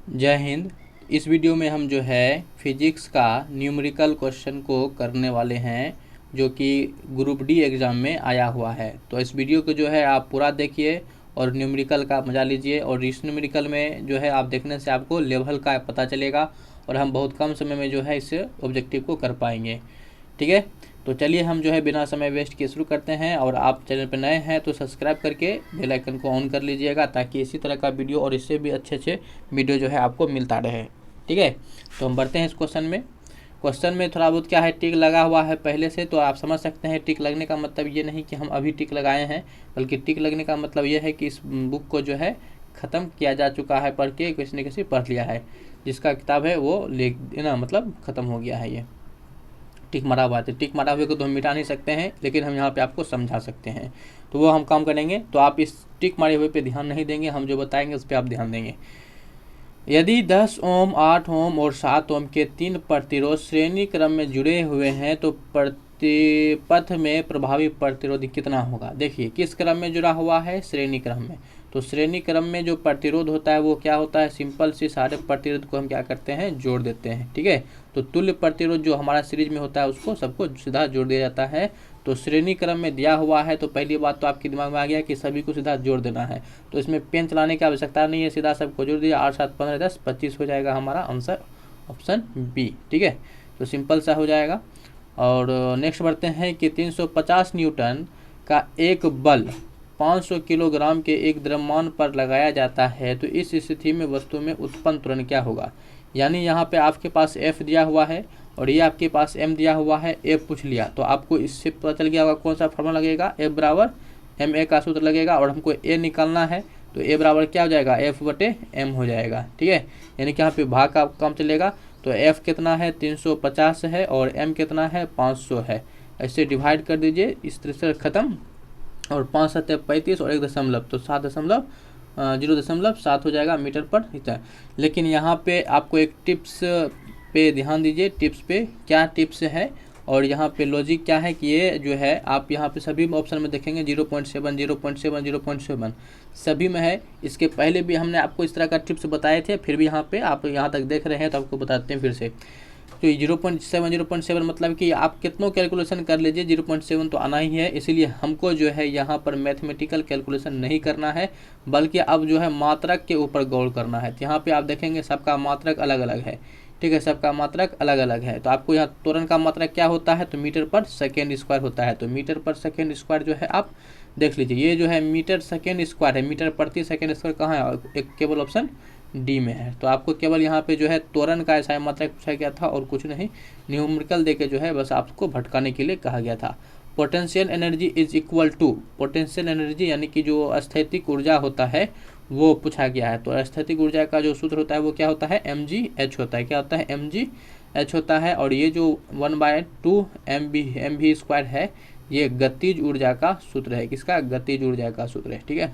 जय हिंद। इस वीडियो में हम जो है फिजिक्स का न्यूमेरिकल क्वेश्चन को करने वाले हैं, जो कि ग्रुप डी एग्ज़ाम में आया हुआ है। तो इस वीडियो को जो है आप पूरा देखिए और न्यूमेरिकल का मजा लीजिए। और इस न्यूमेरिकल में जो है आप देखने से आपको लेवल का पता चलेगा और हम बहुत कम समय में जो है इस ऑब्जेक्टिव को कर पाएंगे। ठीक है, तो चलिए हम जो है बिना समय वेस्ट किए शुरू करते हैं। और आप चैनल पर नए हैं तो सब्सक्राइब करके बेल आइकन को ऑन कर लीजिएगा, ताकि इसी तरह का वीडियो और इससे भी अच्छे अच्छे वीडियो जो है आपको मिलता रहे। ठीक है, तो हम बढ़ते हैं इस क्वेश्चन में। क्वेश्चन में थोड़ा बहुत क्या है, टिक लगा हुआ है पहले से, तो आप समझ सकते हैं टिक लगने का मतलब ये नहीं कि हम अभी टिक लगाए हैं, बल्कि टिक लगने का मतलब ये है कि इस बुक को जो है ख़त्म किया जा चुका है, पढ़ के किसी न किसी पढ़ लिया है। जिसका किताब है वो ले ना, मतलब ख़त्म हो गया है। ये टिक मारा हुआ है, टिक मारा हुए को तो हम मिटा नहीं सकते हैं, लेकिन हम यहाँ पे आपको समझा सकते हैं, तो वो हम काम करेंगे। तो आप इस टिक मारे हुए पे ध्यान नहीं देंगे, हम जो बताएंगे उस पर आप ध्यान देंगे। यदि 10 ओम, 8 ओम और 7 ओम के 3 प्रतिरोध श्रेणी क्रम में जुड़े हुए हैं, तो पथ में प्रभावी प्रतिरोध कितना होगा। देखिए किस क्रम में जुड़ा हुआ है, श्रेणी क्रम में। तो श्रेणी क्रम में जो प्रतिरोध होता है वो क्या होता है, सिंपल सी सारे प्रतिरोध को हम क्या करते हैं, जोड़ देते हैं। ठीक है, तो तुल्य प्रतिरोध जो हमारा सीरीज में होता है उसको सबको सीधा जोड़ दिया जाता है। तो श्रेणी क्रम में दिया हुआ है, तो पहली बात तो आपके दिमाग में आ गया कि सभी को सीधा जोड़ देना है। तो इसमें पेन चलाने की आवश्यकता नहीं है, सीधा सबको जोड़ दिया। 8 7 15 10 25 हो जाएगा हमारा आंसर, ऑप्शन बी। ठीक है, तो सिंपल सा हो जाएगा। और नेक्स्ट बढ़ते हैं कि 350 न्यूटन का एक बल 500 किलोग्राम के एक द्रव्यमान पर लगाया जाता है, तो इस स्थिति में वस्तु में उत्पन्न त्वरण क्या होगा। यानी यहाँ पे आपके पास F दिया हुआ है और ये आपके पास M दिया हुआ है, F पूछ लिया, तो आपको इससे पता चल गया होगा कौन सा फॉर्मूला लगेगा, F बराबर ma का सूत्र लगेगा। और हमको A निकालना है, तो A बराबर क्या हो जाएगा, F/m हो जाएगा। ठीक है, यानी कि यहाँ पे भाग का काम चलेगा। तो F कितना है, 350 है, और M कितना है, 500 है। ऐसे डिवाइड कर दीजिए, इस तरह से ख़त्म। और 5 7 35 और 1 दशमलव, तो 0.7 हो जाएगा मीटर पर मीटर। लेकिन यहाँ पे आपको एक टिप्स पे ध्यान दीजिए। टिप्स पे क्या टिप्स है, और यहाँ पे लॉजिक क्या है कि ये जो है आप यहाँ पे सभी ऑप्शन में देखेंगे 0.7 0.7 0.7 सभी में है। इसके पहले भी हमने आपको इस तरह का टिप्स बताए थे, फिर भी यहाँ पे आप यहाँ तक देख रहे हैं तो आपको बताते हैं फिर से। तो 0.7 मतलब कि आप कितनों कैलकुलेशन कर लीजिए, 0.7 तो आना ही है। इसीलिए हमको जो है यहाँ पर मैथमेटिकल कैलकुलेशन नहीं करना है, बल्कि अब जो है मात्रक के ऊपर गौर करना है। तो यहाँ पे आप देखेंगे सबका मात्रक अलग अलग है। ठीक है, सबका मात्रक अलग अलग है। तो आपको यहाँ त्वरण का मात्रक क्या होता है, तो मीटर पर सेकेंड स्क्वायर होता है। तो मीटर पर सेकेंड स्क्वायर जो है आप देख लीजिए, ये जो है मीटर सेकेंड स्क्वायर है, मीटर प्रति सेकेंड स्क्वायर कहाँ है, एक केवल ऑप्शन डी में है। तो आपको केवल यहाँ पे जो है त्वरण का ऐसा मात्रक पूछा गया था और कुछ नहीं, न्यूमेरिकल देके जो है बस आपको भटकाने के लिए कहा गया था। Potential energy is equal to, potential energy यानी कि जो स्थैतिक ऊर्जा होता है वो पूछा गया है। तो स्थैतिक ऊर्जा का जो सूत्र होता है वो क्या होता है, mgh होता है। क्या होता है, mgh होता है। और ये जो 1/2 mv स्क्वायर है, ये गतिज ऊर्जा का सूत्र है। किसका, गतिज ऊर्जा का सूत्र है। ठीक है,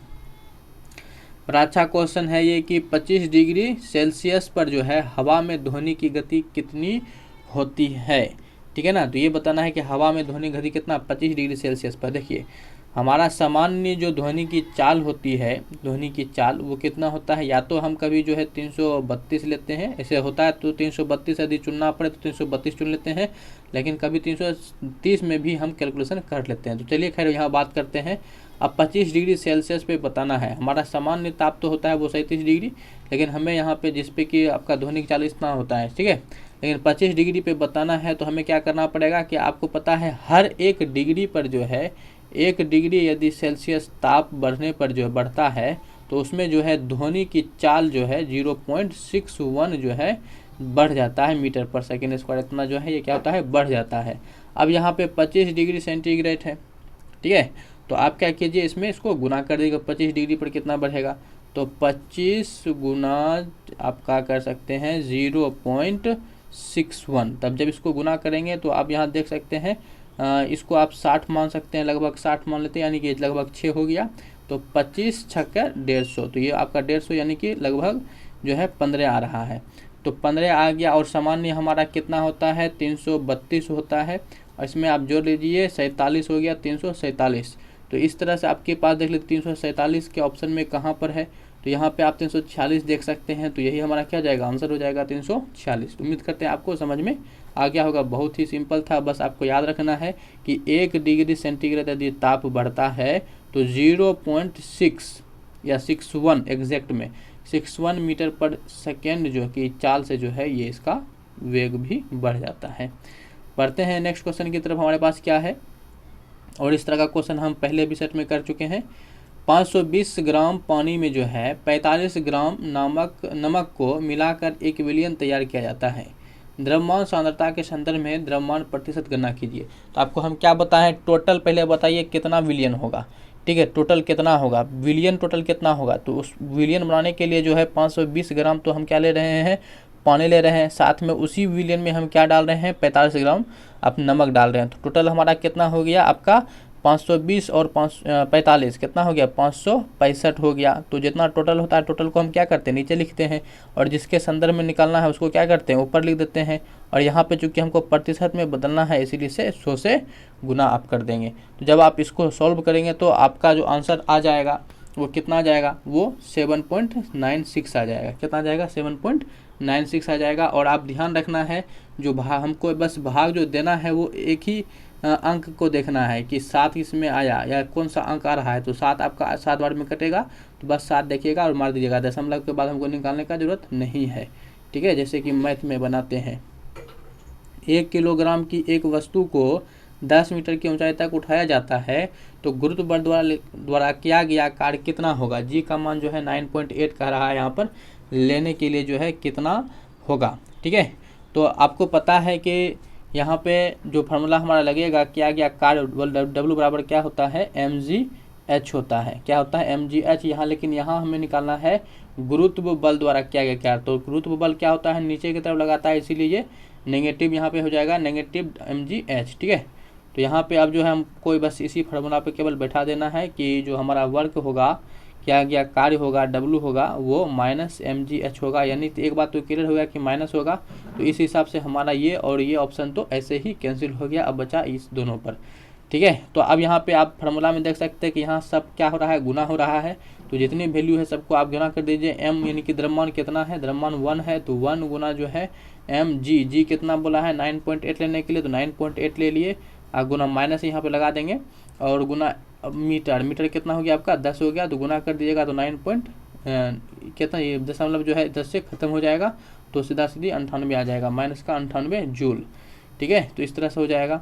और अच्छा क्वेश्चन है ये कि 25 डिग्री सेल्सियस पर जो है हवा में ध्वनि की गति कितनी होती है। ठीक है ना, तो ये बताना है कि हवा में ध्वनि गति कितना, 25 डिग्री सेल्सियस पर। देखिए हमारा सामान्य जो ध्वनि की चाल होती है, ध्वनि की चाल वो कितना होता है, या तो हम कभी जो है 332 लेते हैं, ऐसे होता है तो 332 यदि चुनना पड़े तो 332 चुन लेते हैं, लेकिन कभी 330 में भी हम कैलकुलेशन कर लेते हैं। तो चलिए खैर यहाँ बात करते हैं। अब 25 डिग्री सेल्सियस पे बताना है, हमारा सामान्य ताप तो होता है वो 37 डिग्री, लेकिन हमें यहाँ पे जिस पे कि आपका ध्वनि की चाल इतना होता है। ठीक है, लेकिन 25 डिग्री पे बताना है, तो हमें क्या करना पड़ेगा कि आपको पता है हर एक डिग्री पर जो है 1 डिग्री यदि सेल्सियस ताप बढ़ने पर जो है बढ़ता है, तो उसमें जो है ध्वनि की चाल जो है 0.61 जो है बढ़ जाता है मीटर पर सेकेंड स्क्वायर। इतना जो है ये क्या होता है, बढ़ जाता है। अब यहाँ पे 25 डिग्री सेंटीग्रेड है। ठीक है, तो आप क्या कीजिए, इसमें इसको गुना कर दीजिएगा, 25 डिग्री पर कितना बढ़ेगा, तो 25 गुना आप क्या कर सकते हैं 0.61। तब जब इसको गुना करेंगे तो आप यहाँ देख सकते हैं इसको आप 60 मान सकते हैं, लगभग 60 मान लेते हैं, यानी कि लगभग 6 हो गया। तो 25 छक्का 150, तो ये आपका 150 यानी कि लगभग जो है 15 आ रहा है। तो 15 आ गया। और सामान्य हमारा कितना होता है, 332 होता है, और इसमें आप जोड़ लीजिए 47 हो गया, 347। तो इस तरह से आपके पास देख लीजिए 347 के ऑप्शन में कहाँ पर है, तो यहाँ पे आप 346 देख सकते हैं। तो यही हमारा क्या जाएगा, आंसर हो जाएगा 346। उम्मीद करते हैं आपको समझ में आ गया होगा। बहुत ही सिंपल था, बस आपको याद रखना है कि 1 डिग्री सेंटीग्रेड यदि ताप बढ़ता है तो 0.6 या 61 एग्जैक्ट में 61 मीटर पर सेकेंड जो कि चाल से जो है ये इसका वेग भी बढ़ जाता है। बढ़ते हैं नेक्स्ट क्वेश्चन की तरफ। हमारे पास क्या है, और इस तरह का क्वेश्चन हम पहले भी सेट में कर चुके हैं। 520 ग्राम पानी में जो है 45 ग्राम नमक को मिलाकर 1 विलियन तैयार किया जाता है। द्रव्यमान सांद्रता के संदर्भ में द्रव्यमान प्रतिशत गणना कीजिए। तो आपको हम क्या बताएं, टोटल पहले बताइए कितना विलियन होगा। ठीक है, टोटल कितना होगा, विलियन टोटल कितना होगा। तो उस विलियन बनाने के लिए जो है 520 ग्राम तो हम क्या ले रहे हैं, पानी ले रहे हैं, साथ में उसी विलियन में हम क्या डाल रहे हैं, 45 ग्राम आप नमक डाल रहे हैं। तो टोटल हमारा कितना हो गया आपका 520 और 45 कितना हो गया, 565 हो गया। तो जितना टोटल होता है, टोटल को हम क्या करते हैं, नीचे लिखते हैं, और जिसके संदर्भ में निकालना है उसको क्या करते हैं, ऊपर लिख देते हैं। और यहाँ पे चूंकि हमको प्रतिशत में बदलना है, इसीलिए से 100 से गुना आप कर देंगे। तो जब आप इसको सॉल्व करेंगे तो आपका जो आंसर आ जाएगा वो कितना आ जाएगा, वो 7.96 आ जाएगा। कितना आ जाएगा, 7.96 आ जाएगा। और आप ध्यान रखना है, जो भाग हमको बस भाग जो देना है वो एक ही अंक को देखना है कि 7 इसमें आया या कौन सा अंक आ रहा है। तो 7 आपका 7 बार में कटेगा, तो बस 7 देखिएगा और मार दीजिएगा। दशमलव के बाद हमको निकालने का जरूरत नहीं है। ठीक है, जैसे कि मैथ में बनाते हैं। 1 किलोग्राम की एक वस्तु को 10 मीटर की ऊंचाई तक उठाया जाता है तो गुरुत्व बल द्वारा किया गया कार्य कितना होगा। जी का मान जो है 9.8 कह रहा है, यहाँ पर लेने के लिए जो है कितना होगा। ठीक है, तो आपको पता है कि यहाँ पे जो फार्मूला हमारा लगेगा, किया गया कार्य W बराबर क्या होता है, mgh होता है। क्या होता है, mgh यहाँ, लेकिन यहाँ हमें निकालना है गुरुत्व बल द्वारा किया गया कार्य। तो गुरुत्व बल क्या होता है, नीचे की तरफ लगाता है, इसीलिए ये नेगेटिव यहाँ पे हो जाएगा, नेगेटिव mgh। ठीक है, तो यहाँ पे अब जो है हमको बस इसी फार्मूला पे केवल बैठा देना है कि जो हमारा वर्क होगा, किया गया कार्य होगा, W होगा, वो -mgh होगा। यानी एक बात तो क्लियर हो गया कि माइनस होगा, तो इस हिसाब से हमारा ये और ये ऑप्शन तो ऐसे ही कैंसिल हो गया। अब बचा इस दोनों पर। ठीक है, तो अब यहाँ पे आप फार्मूला में देख सकते हैं कि यहाँ सब क्या हो रहा है, गुना हो रहा है। तो जितनी वैल्यू है सबको आप गुना कर दीजिए। m यानी कि द्रव्यमान कितना है, द्रव्यमान 1 है, तो 1 गुना जो है mg, जी कितना बोला है 9.8 लेने के लिए, तो 9.8 ले लिए, गुना माइनस यहाँ पे लगा देंगे, और गुना मीटर, मीटर कितना हो गया आपका 10 हो गया, तो गुना कर दीजिएगा, तो 9 कितना, ये दशमलव जो है 10 से खत्म हो जाएगा, तो सीधा सीधी 98 आ जाएगा, माइनस का 98 जूल। ठीक है, तो इस तरह से हो जाएगा।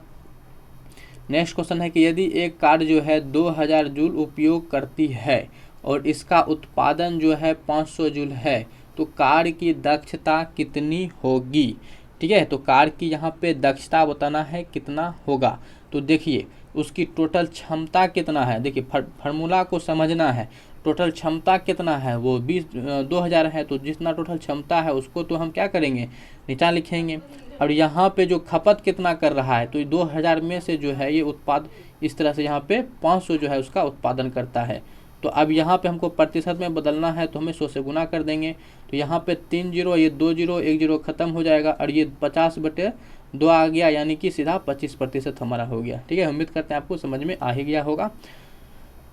नेक्स्ट क्वेश्चन है कि यदि एक कार जो है 2000 जूल उपयोग करती है और इसका उत्पादन जो है 500 जूल है, तो कार की दक्षता कितनी होगी। ठीक है, तो कार की यहाँ पे दक्षता बताना है कितना होगा। तो देखिए उसकी टोटल क्षमता कितना है, देखिए फार्मूला को समझना है। टोटल क्षमता कितना है, वो 2000 है, तो जितना टोटल क्षमता है उसको तो हम क्या करेंगे, नीचा लिखेंगे। और यहाँ पे जो खपत कितना कर रहा है, तो 2000 में से जो है ये उत्पाद इस तरह से यहाँ पे 500 जो है उसका उत्पादन करता है। तो अब यहाँ पे हमको प्रतिशत में बदलना है, तो हमें 100 से गुना कर देंगे। तो यहाँ पे 3 जीरो, ये 2 जीरो, 1 जीरो खत्म हो जाएगा, और ये 50/2 आ गया, यानी कि सीधा 25% हमारा हो गया। ठीक है, उम्मीद करते हैं आपको समझ में आ ही गया होगा।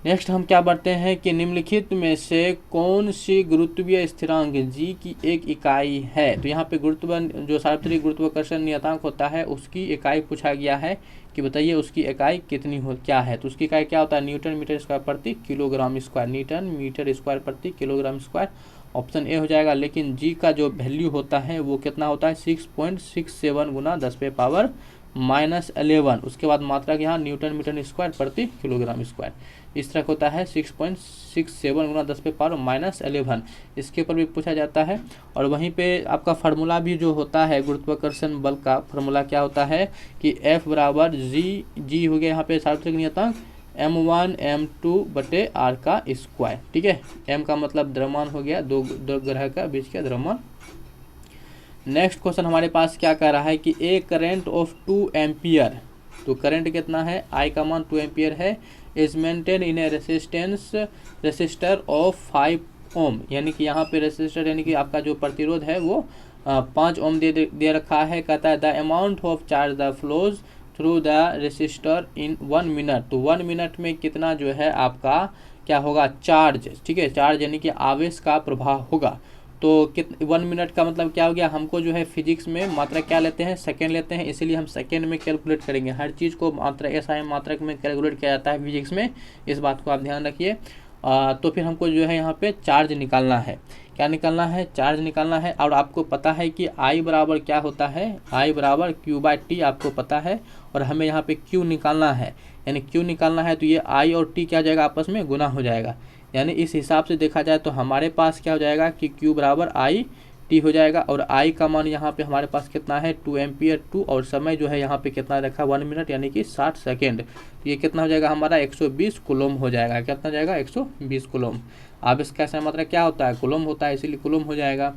नेक्स्ट हम क्या बढ़ते हैं कि निम्नलिखित में से कौन सी गुरुत्वीय स्थिरांक जी की एक इकाई है। तो यहाँ पे गुरुत्व जो सार्वत्रिक गुरुत्वाकर्षण नियतांक होता है उसकी इकाई पूछा गया है कि बताइए उसकी इकाई कितनी हो, क्या है। तो उसकी इकाई क्या होता है, न्यूटन मीटर स्क्वायर प्रति kilogram square, newton metre square प्रति किलोग्राम स्क्वायर, ऑप्शन ए हो जाएगा। लेकिन जी का जो वैल्यू होता है वो कितना होता है, 6.67 गुना 10⁻⁻11। उसके बाद मात्रा यहाँ न्यूटन मीटर स्क्वायर प्रति किलोग्राम स्क्वायर, इस तरह होता है 6.67 गुना 10⁻⁻11। इसके ऊपर भी पूछा जाता है। और वहीं पे आपका फार्मूला भी जो होता है गुरुत्वाकर्षण बल का फार्मूला क्या होता है कि F बराबर जी हो गया यहाँ पे सार्वत्रिक नियतांक m1 m2/r का स्क्वायर। ठीक है, m का मतलब द्रव्यमान हो गया, दो ग्रह का बीच का द्रव्यमान। नेक्स्ट क्वेश्चन हमारे पास क्या कह रहा है कि ए करंट ऑफ 2 एम्पियर, तो करंट कितना है, I का मान 2 एम्पियर है, is maintain in A resistor of 5 ओम, यानी कि यहाँ पे रेसिस्टर यानी कि आपका जो प्रतिरोध है वो 5 ओम दे रखा है। कहता है the amount of charge the flows through the resistor in 1 minute, तो 1 मिनट में कितना जो है आपका क्या होगा, चार्ज, ठीक है, चार्ज यानी कि आवेश का प्रवाह होगा। तो 1 मिनट का मतलब क्या हो गया, हमको जो है फिजिक्स में मात्रा क्या लेते हैं, सेकेंड लेते हैं, इसीलिए हम सेकेंड में कैलकुलेट करेंगे। हर चीज़ को मात्रा SI मात्रक में कैलकुलेट किया जाता है फिजिक्स में, इस बात को आप ध्यान रखिए। तो फिर हमको जो है यहाँ पे चार्ज निकालना है। क्या निकालना है, चार्ज निकालना है। और आपको पता है कि I बराबर क्या होता है, I बराबर Q/T आपको पता है, और हमें यहाँ पे Q निकालना है, यानी Q निकालना है तो ये I और T क्या हो जाएगा, आपस में गुना हो जाएगा। यानी इस हिसाब से देखा जाए तो हमारे पास क्या हो जाएगा कि Q बराबर I/T हो जाएगा, और I का मान यहाँ पे हमारे पास कितना है, 2 एम्पियर 2, और समय जो है यहाँ पे कितना रखा, 1 मिनट यानी कि 60 सेकेंड। तो ये कितना हो जाएगा हमारा, 120 कूलम हो जाएगा। कितना जाएगा, 120 कूलम। आवेश का समय मात्रा क्या होता है, कूलम होता है, इसीलिए कूलम हो जाएगा।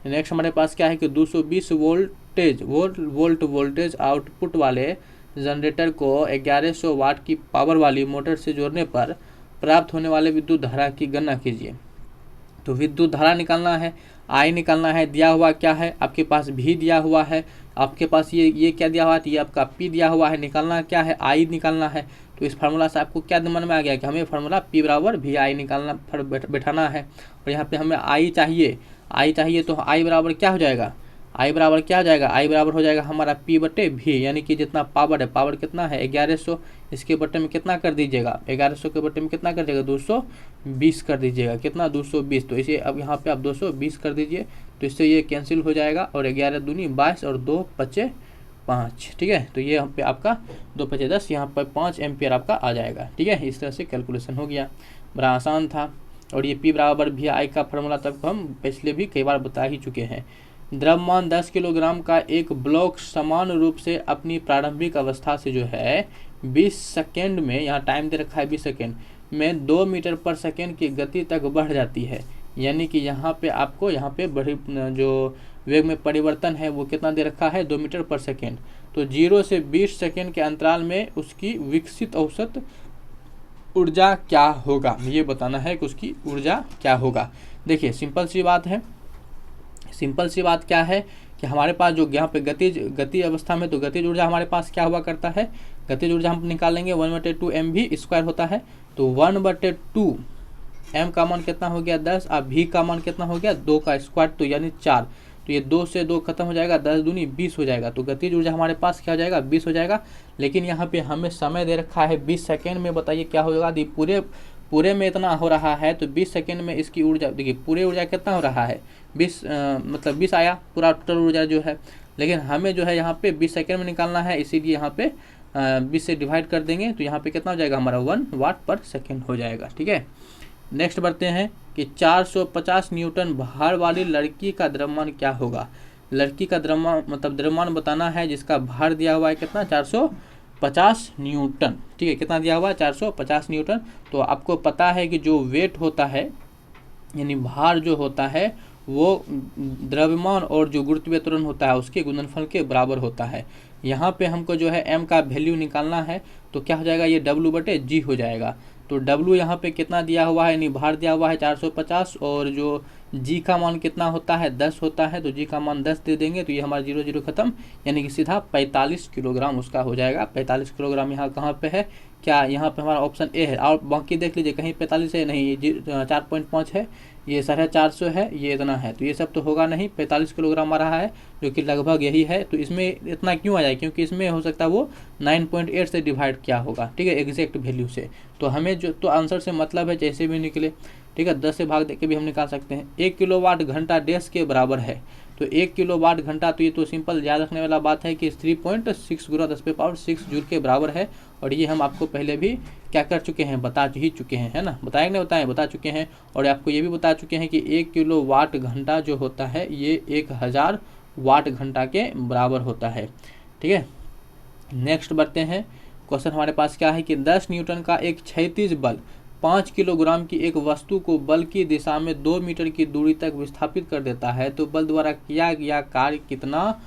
नेक्स्ट हमारे पास क्या है कि 220 वोल्ट वोल्टेज आउटपुट वाले जनरेटर को 1100 वाट की पावर वाली मोटर से जोड़ने पर प्राप्त होने वाले विद्युत धारा की गणना कीजिए। तो विद्युत धारा निकालना है, I निकालना है, दिया हुआ क्या है आपके पास, V दिया हुआ है, आपके पास ये क्या दिया हुआ है, ये आपका P दिया हुआ है। निकालना क्या है, I निकालना है। तो इस फार्मूला से आपको क्या मन में आ गया कि हमें फार्मूला P बराबर VI निकालना बैठाना है। और यहाँ पे हमें I चाहिए तो I बराबर क्या हो जाएगा, I बराबर क्या हो जाएगा, I बराबर हो जाएगा हमारा P/V, यानी कि जितना पावर है, पावर कितना है 1100, इसके बटे में कितना कर दीजिएगा, 1100 के बटे में कितना कर दीजिएगा, 220 कर दीजिएगा। कितना, 220। तो इसे अब यहाँ पे आप 220 कर दीजिए, तो इससे ये कैंसिल हो जाएगा, और 11 दूनी 22 और 2 पचे 5, ठीक है। तो ये यहाँ पे आपका 2 पचे 10, यहाँ पर 5 एम्पियर आपका आ जाएगा, ठीक है। इस तरह से कैलकुलेशन हो गया, बड़ा आसान था। और ये P बराबर VI का फार्मूला तक हम पिछले भी कई बार बता ही चुके हैं। द्रव्यमान 10 किलोग्राम का एक ब्लॉक समान रूप से अपनी प्रारंभिक अवस्था से जो है 20 सेकेंड में, यहाँ टाइम दे रखा है 20 सेकेंड में 2 मीटर पर सेकेंड की गति तक बढ़ जाती है। यानी कि यहाँ पे आपको यहाँ पे बड़ी जो वेग में परिवर्तन है वो कितना दे रखा है, 2 मीटर पर सेकेंड। तो 0 से 20 सेकेंड के अंतराल में उसकी विकसित औसत ऊर्जा क्या होगा, ये बताना है कि उसकी ऊर्जा क्या होगा। देखिए सिंपल सी बात क्या है कि हमारे पास जो यहाँ पे गति अवस्था में, तो गतिज ऊर्जा हमारे पास क्या हुआ करता है, गतिज ऊर्जा हम निकालेंगे 1/2 mv² होता है। तो 1/2 m का मान कितना हो गया, 10, और v का मान कितना हो गया, 2 का स्क्वायर, तो यानी 4। तो ये 2 से 2 खत्म हो जाएगा, 10 दूनी 20 हो जाएगा। तो गतिज ऊर्जा हमारे पास क्या हो जाएगा, 20 हो जाएगा। लेकिन यहाँ पे हमें समय दे रखा है 20 सेकेंड में, बताइए क्या होगा। पूरे में इतना हो रहा है, तो 20 सेकेंड में इसकी ऊर्जा, देखिए पूरे ऊर्जा कितना हो रहा है, 20 मतलब 20 आया पूरा टोटल ऊर्जा जो है। लेकिन हमें जो है यहाँ पे 20 सेकेंड में निकालना है, इसीलिए यहाँ पे 20 से डिवाइड कर देंगे, तो यहाँ पे कितना हो जाएगा हमारा 1 वाट पर सेकेंड हो जाएगा, ठीक है। नेक्स्ट बढ़ते हैं कि 450 न्यूटन भार वाली लड़की का द्रव्यमान क्या होगा। लड़की का द्रव्यमान बताना है, जिसका भार दिया हुआ है कितना, 450 न्यूटन, ठीक है। कितना दिया हुआ है, 450 न्यूटन। तो आपको पता है कि जो वेट होता है, यानी भार जो होता है, वो द्रव्यमान और जो गुरुत्वीय त्वरण होता है उसके गुणनफल के बराबर होता है। यहाँ पे हमको जो है m का वैल्यू निकालना है, तो क्या हो जाएगा, ये W/G हो जाएगा। तो W यहाँ पे कितना दिया हुआ है, यानी भार दिया हुआ है 450, और जो G का मान कितना होता है, 10 होता है। तो G का मान 10 दे देंगे, तो ये हमारा 0 0 खत्म, यानी कि सीधा 45 किलोग्राम उसका हो जाएगा। 45 किलोग्राम यहाँ कहाँ पे है, क्या यहाँ पे हमारा ऑप्शन ए है। और बाकी देख लीजिए कहीं 45 है, नहीं, ये 4.5 है, ये 450 है, ये इतना है, तो ये सब तो होगा नहीं। 45 किलोग्राम आ रहा है, जो कि लगभग यही है। तो इसमें इतना क्यों आ जाए, क्योंकि इसमें हो सकता है वो 9.8 से डिवाइड किया होगा, ठीक है, एग्जैक्ट वैल्यू से। तो हमें जो तो आंसर से मतलब है जैसे भी निकले, ठीक है, 10 से भाग दे के भी हम निकाल सकते हैं। 1 किलोवाट घंटा डैश के बराबर है। तो 1 किलोवाट घंटा, तो ये तो सिंपल याद रखने वाला बात है कि 3.6 × 10⁻⁶ जूल के बराबर है। और ये हम आपको पहले भी क्या कर चुके हैं, बता ही चुके हैं, है ना, बताए नहीं बताएं, बता चुके हैं। और आपको ये भी बता चुके हैं कि 1 किलोवाट घंटा जो होता है ये 1000 वाट घंटा के बराबर होता है, ठीक है। नेक्स्ट बढ़ते हैं, क्वेश्चन हमारे पास क्या है कि 10 न्यूटन का एक क्षैतिज बल 5 किलोग्राम की एक वस्तु को बल की दिशा में 2 मीटर की दूरी तक विस्थापित कर देता है, तो बल द्वारा किया गया कार्य कितना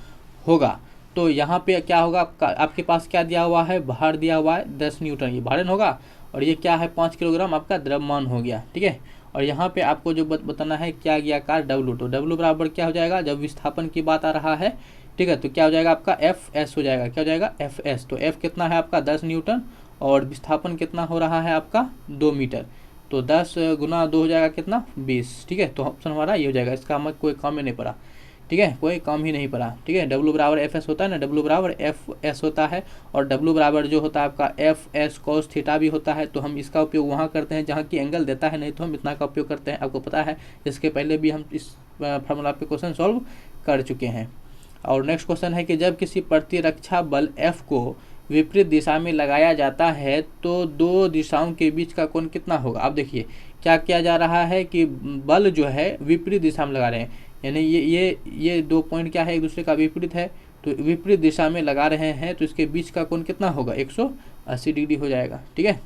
होगा। तो यहाँ पे क्या होगा, आपके पास क्या दिया हुआ है, भार दिया हुआ है 10 न्यूटन, ये भारण होगा, और ये क्या है 5 किलोग्राम आपका द्रव्यमान हो गया, ठीक है। और यहाँ पे आपको जो बताना है क्या गया कार्य W, तो W बराबर क्या हो जाएगा, जब विस्थापन की बात आ रहा है, ठीक है, तो क्या हो जाएगा आपका Fs हो जाएगा, क्या हो जाएगा Fs। तो F कितना है आपका 10 न्यूटन, और विस्थापन कितना हो रहा है आपका 2 मीटर। तो 10 गुना 2 हो जाएगा कितना 20, ठीक है। तो ऑप्शन हमारा ये हो जाएगा, इसका हमें कोई काम ही नहीं पड़ा, ठीक है, कोई काम ही नहीं पड़ा, ठीक है। W बराबर एफ एस होता है ना, W बराबर एफ एस होता है, और W बराबर जो होता है आपका एफ एस कॉस थीटा भी होता है। तो हम इसका उपयोग वहाँ करते हैं जहाँ की एंगल देता है, नहीं तो हम इतना का उपयोग करते हैं, आपको पता है, इसके पहले भी हम इस फार्मूला पे क्वेश्चन सॉल्व कर चुके हैं। और नेक्स्ट क्वेश्चन है कि जब किसी प्रतिरक्षा बल F को विपरीत दिशा में लगाया जाता है तो दो दिशाओं के बीच का कोण कितना होगा। अब देखिए क्या किया जा रहा है कि बल जो है विपरीत दिशा में लगा रहे हैं, यानी ये 2 पॉइंट क्या है, एक दूसरे का विपरीत है, तो विपरीत दिशा में लगा रहे हैं, तो इसके बीच का कोण कितना होगा 180 डिग्री हो जाएगा, ठीक है।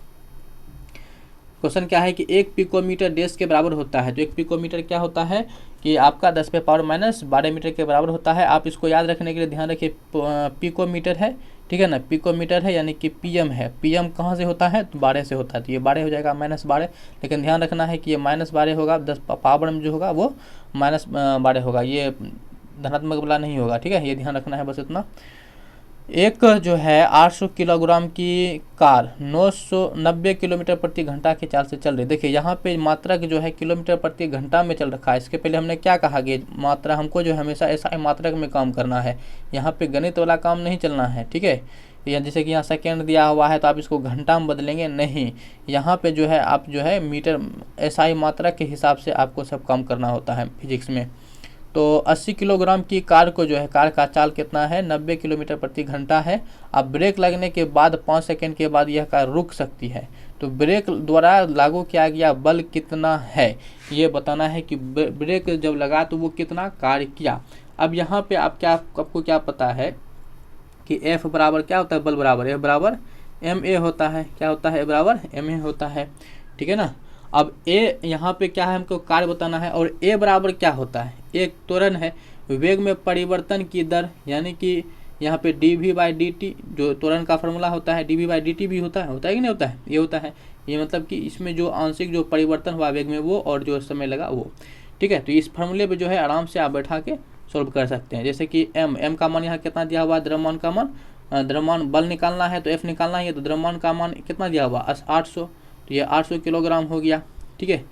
क्वेश्चन क्या है कि 1 पिकोमीटर डैश के बराबर होता है। तो 1 पिकोमीटर क्या होता है कि आपका 10 पे पावर माइनस 12 मीटर के बराबर होता है। आप इसको याद रखने के लिए ध्यान रखिए, पिकोमीटर है, ठीक है ना, पिकोमीटर है यानी कि पीएम है। पीएम कहाँ से होता है, तो 12 से होता है, तो ये 12 हो जाएगा -12। लेकिन ध्यान रखना है कि ये -12 होगा, 10 पावर में जो होगा वो -12 होगा, ये धनात्मक वाला नहीं होगा, ठीक है, ये ध्यान रखना है बस इतना। एक जो है 800 किलोग्राम की कार 990 किलोमीटर प्रति घंटा की चाल से चल रही है। देखिए यहाँ पे मात्रक जो है किलोमीटर प्रति घंटा में चल रखा है। इसके पहले हमने क्या कहा कि मात्रा हमको जो हमेशा ऐसा मात्रक में काम करना है, यहाँ पे गणित वाला काम नहीं चलना है, ठीक है। या जैसे कि यहाँ सेकेंड दिया हुआ है तो आप इसको घंटा में बदलेंगे नहीं, यहाँ पे जो है आप जो है मीटर SI मात्रक के हिसाब से आपको सब काम करना होता है फिजिक्स में। तो 80 किलोग्राम की कार को जो है, कार का चाल कितना है 90 किलोमीटर प्रति घंटा है। अब ब्रेक लगने के बाद 5 सेकंड के बाद यह कार रुक सकती है, तो ब्रेक द्वारा लागू किया गया बल कितना है ये बताना है कि ब्रेक जब लगा तो वो कितना कार्य किया। अब यहाँ पे आपको क्या पता है कि F बराबर क्या होता है, बल बराबर F बराबर ma होता है, क्या होता है बराबर ma होता है, ठीक है ना। अब A यहाँ पे क्या है, हमको कार्य बताना है, और A बराबर क्या होता है, एक त्वरण है, वेग में परिवर्तन की दर, यानी कि यहाँ पे dv/dt जो त्वरण का फार्मूला होता है, dv/dt भी होता है कि नहीं होता है, ये होता है, ये मतलब कि इसमें जो आंशिक जो परिवर्तन हुआ वेग में वो, और जो समय लगा वो, ठीक है। तो इस फार्मूले पे जो है आराम से आप बैठा के सॉल्व कर सकते हैं। जैसे कि m का मान यहाँ कितना दिया हुआ है, द्रव्यमान का मान, द्रव्यमान बल निकालना है तो F निकालना है, तो द्रव्यमान का मान कितना दिया हुआ 800, तो ये 800 किलोग्राम हो गया, ठीक है।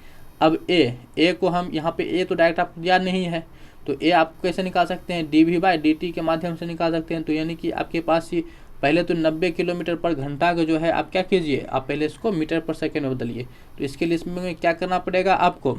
अब A को हम यहाँ पे A तो डायरेक्ट आपको याद नहीं है, तो A आप कैसे निकाल सकते हैं, dv/dt के माध्यम से निकाल सकते हैं। तो यानी कि आपके पास ही पहले तो 90 किलोमीटर पर घंटा का जो है आप क्या कीजिए, आप पहले इसको मीटर पर सेकेंड में बदलिए। तो इसके लिए इसमें क्या करना पड़ेगा आपको,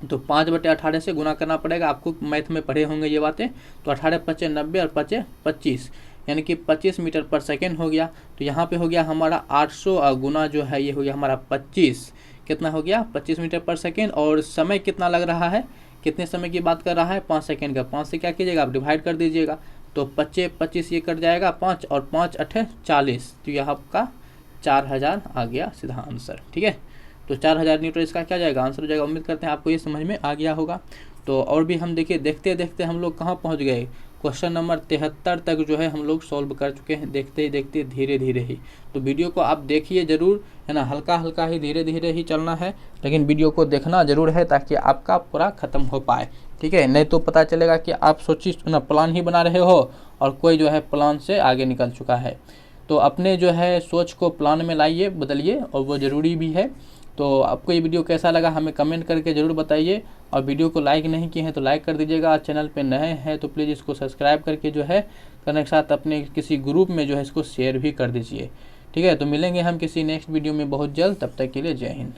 तो 5/18 से गुना करना पड़ेगा। आपको मैथ में पढ़े होंगे ये बातें। तो 18 × 5 = 90 और 5 × 25 यानी कि 25 मीटर पर सेकेंड हो गया। तो यहाँ पे हो गया हमारा 800 गुना जो है ये हो गया हमारा 25, कितना हो गया 25 मीटर पर सेकेंड। और समय कितना लग रहा है, कितने समय की बात कर रहा है 5 सेकेंड का। 5 से क्या कीजिएगा आप डिवाइड कर दीजिएगा, तो 25 ये कट जाएगा 5 और 5 × 8 = 40, तो यह आपका 4000 आ गया सीधा आंसर, ठीक है। तो 4000 न्यूटन इसका क्या जाएगा आंसर हो जाएगा। उम्मीद करते हैं आपको ये समझ में आ गया होगा। तो और भी हम देखिए देखते देखते हम लोग कहाँ पहुँच गए, क्वेश्चन नंबर 73 तक जो है हम लोग सॉल्व कर चुके हैं, देखते ही देखते धीरे धीरे ही। तो वीडियो को आप देखिए ज़रूर, है ना, हल्का हल्का ही धीरे धीरे ही चलना है, लेकिन वीडियो को देखना ज़रूर है ताकि आपका पूरा ख़त्म हो पाए, ठीक है। नहीं तो पता चलेगा कि आप सोचिए ना प्लान ही बना रहे हो और कोई जो है प्लान से आगे निकल चुका है। तो अपने जो है सोच को प्लान में लाइए, बदलिए, और वो ज़रूरी भी है। तो आपको ये वीडियो कैसा लगा हमें कमेंट करके ज़रूर बताइए, और वीडियो को लाइक नहीं किए हैं तो लाइक कर दीजिएगा। चैनल पे नए हैं तो प्लीज़ इसको सब्सक्राइब करके जो है करने के साथ अपने किसी ग्रुप में जो है इसको शेयर भी कर दीजिए, ठीक है। तो मिलेंगे हम किसी नेक्स्ट वीडियो में बहुत जल्द, तब तक के लिए जय हिंद।